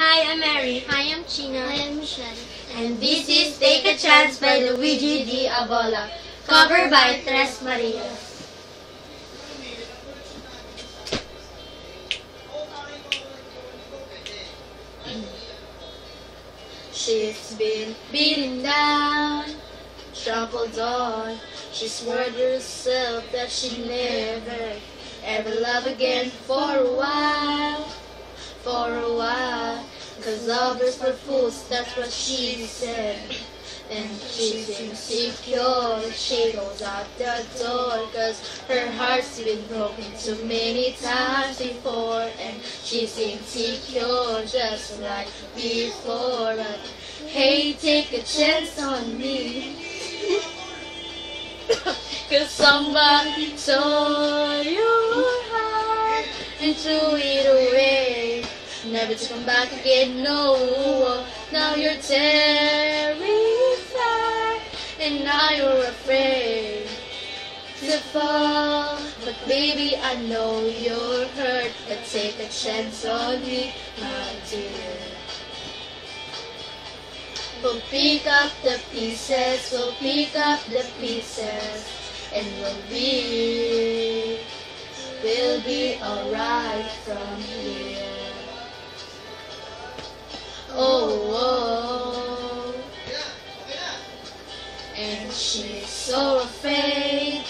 Hi, I'm Mary. Hi, I'm China. I am Michelle. And this is Take a Chance by Luigi Di Abola, cover by Tres Maria. She's been beaten down, trampled on. She swore to herself that she'd never, ever love again for a while. Cause lovers were fools, that's what she said. And she's insecure, she goes out the door, cause her heart's been broken so many times before. And she's insecure just like before. But hey, take a chance on me. Cause somebody tore your heart and threw it away, never to come back again, no. Now you're terrified, and now you're afraid to fall. But baby, I know you're hurt, but take a chance on me, my dear. We'll pick up the pieces, we'll pick up the pieces, and we'll be alright from here. Oh, and she's so afraid,